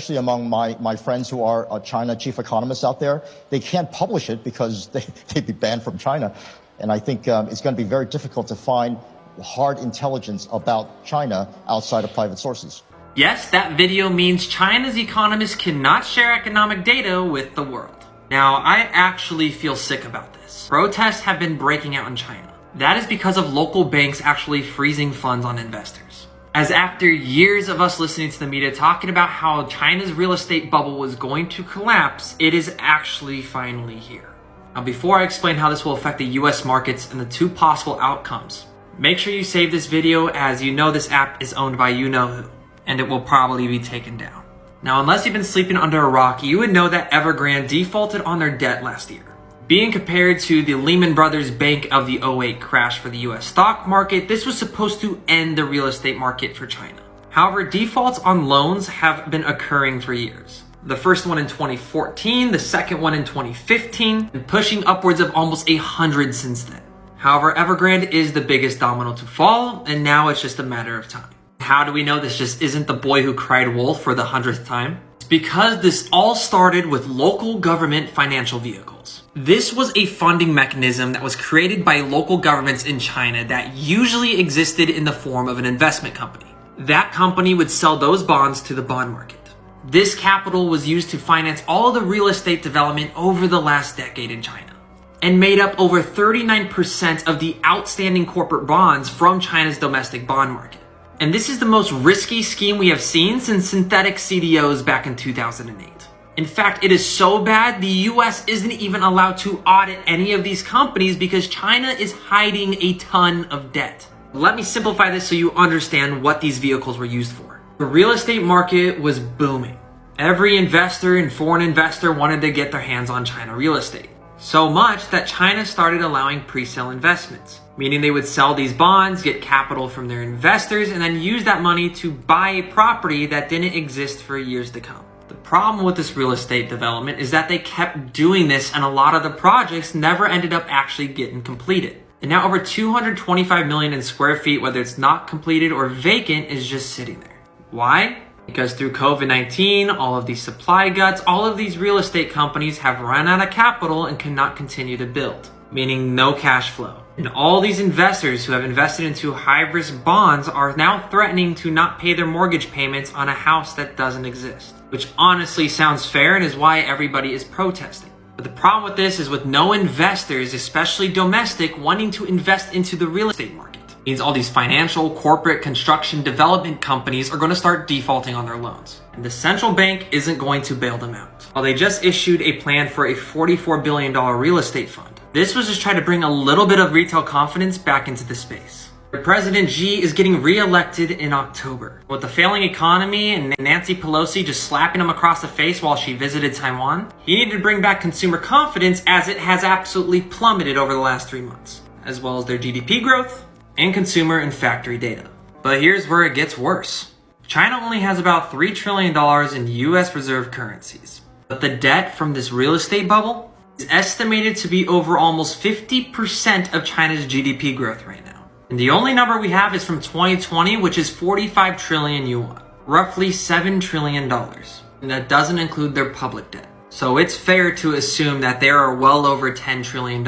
especially among my friends who are China chief economists out there, they can't publish it because they'd be banned from China. And I think it's going to be very difficult to find hard intelligence about China outside of private sources. Yes, that video means China's economists cannot share economic data with the world. Now, I actually feel sick about this. Protests have been breaking out in China. That is because of local banks actually freezing funds on investors. As after years of us listening to the media talking about how China's real estate bubble was going to collapse, it is actually finally here. Now, before I explain how this will affect the US markets and the two possible outcomes, make sure you save this video, as you know this app is owned by you-know-who, and it will probably be taken down. Now, unless you've been sleeping under a rock, you would know that Evergrande defaulted on their debt last year. Being compared to the Lehman Brothers Bank of the '08 crash for the US stock market, this was supposed to end the real estate market for China. However, defaults on loans have been occurring for years. The first one in 2014, the second one in 2015, and pushing upwards of almost 100 since then. However, Evergrande is the biggest domino to fall, and now it's just a matter of time. How do we know this just isn't the boy who cried wolf for the 100th time? It's because this all started with local government financial vehicles. This was a funding mechanism that was created by local governments in China that usually existed in the form of an investment company. That company would sell those bonds to the bond market. This capital was used to finance all of the real estate development over the last decade in China, and made up over 39% of the outstanding corporate bonds from China's domestic bond market. And this is the most risky scheme we have seen since synthetic CDOs back in 2008. In fact, it is so bad, the US isn't even allowed to audit any of these companies because China is hiding a ton of debt. Let me simplify this so you understand what these vehicles were used for. The real estate market was booming. Every investor and foreign investor wanted to get their hands on China real estate. So much that China started allowing pre-sale investments, meaning they would sell these bonds, get capital from their investors, and then use that money to buy a property that didn't exist for years to come. The problem with this real estate development is that they kept doing this, and a lot of the projects never ended up actually getting completed. And now over 225 million in square feet, whether it's not completed or vacant, is just sitting there. Why? Because through COVID-19, all of these supply guts, all of these real estate companies have run out of capital and cannot continue to build, meaning no cash flow. And all these investors who have invested into high-risk bonds are now threatening to not pay their mortgage payments on a house that doesn't exist, which honestly sounds fair and is why everybody is protesting. But the problem with this is with no investors, especially domestic, wanting to invest into the real estate market. Means all these financial, corporate, construction, development companies are going to start defaulting on their loans. And the central bank isn't going to bail them out. Well, they just issued a plan for a $44 billion real estate fund. This was just trying to bring a little bit of retail confidence back into the space. President Xi is getting re-elected in October. With the failing economy and Nancy Pelosi just slapping him across the face while she visited Taiwan, he needed to bring back consumer confidence, as it has absolutely plummeted over the last 3 months, as well as their GDP growth and consumer and factory data. But here's where it gets worse. China only has about $3 trillion in US reserve currencies. But the debt from this real estate bubble is estimated to be over almost 50% of China's GDP growth right now. And the only number we have is from 2020, which is 45 trillion yuan, roughly $7 trillion. And that doesn't include their public debt. So it's fair to assume that there are well over $10 trillion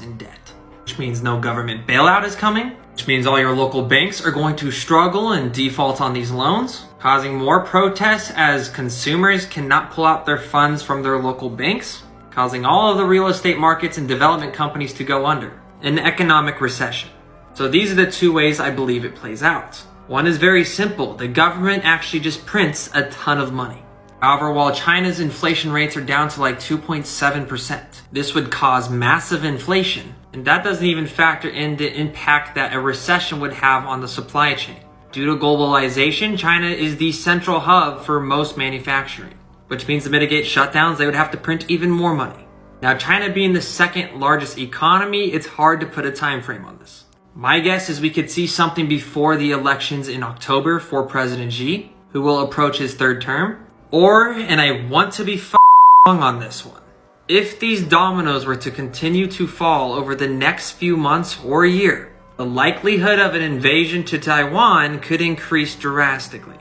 in debt, which means no government bailout is coming, which means all your local banks are going to struggle and default on these loans, causing more protests as consumers cannot pull out their funds from their local banks, causing all of the real estate markets and development companies to go under, an economic recession. So these are the two ways I believe it plays out. One is very simple. The government actually just prints a ton of money. However, while China's inflation rates are down to like 2.7%, this would cause massive inflation. And that doesn't even factor in the impact that a recession would have on the supply chain. Due to globalization, China is the central hub for most manufacturing, which means to mitigate shutdowns, they would have to print even more money. Now, China being the second largest economy, it's hard to put a time frame on this. My guess is we could see something before the elections in October for President Xi, who will approach his third term. Or, and I want to be wrong on this one, if these dominoes were to continue to fall over the next few months or a year, the likelihood of an invasion to Taiwan could increase drastically.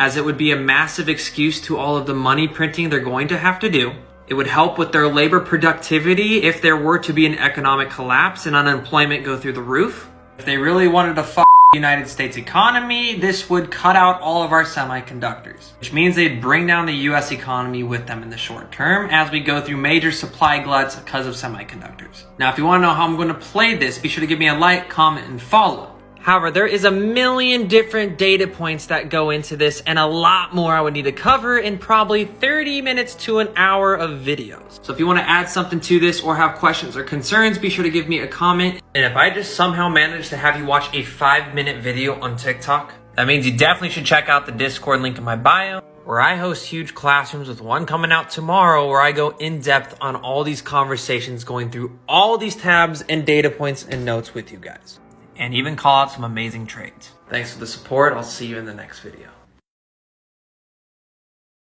as it would be a massive excuse to all of the money printing they're going to have to do. It would help with their labor productivity if there were to be an economic collapse and unemployment go through the roof. If they really wanted to fuck the United States economy, this would cut out all of our semiconductors, which means they'd bring down the US economy with them in the short term as we go through major supply gluts because of semiconductors. Now, if you want to know how I'm going to play this, be sure to give me a like, comment, and follow. However, there is a million different data points that go into this and a lot more I would need to cover in probably 30 minutes to an hour of videos. So if you want to add something to this or have questions or concerns, be sure to give me a comment. And if I just somehow manage to have you watch a 5-minute video on TikTok, that means you definitely should check out the Discord link in my bio, where I host huge classrooms with one coming out tomorrow where I go in depth on all these conversations, going through all these tabs and data points and notes with you guys. And even call out some amazing trades. Thanks for the support. I'll see you in the next video.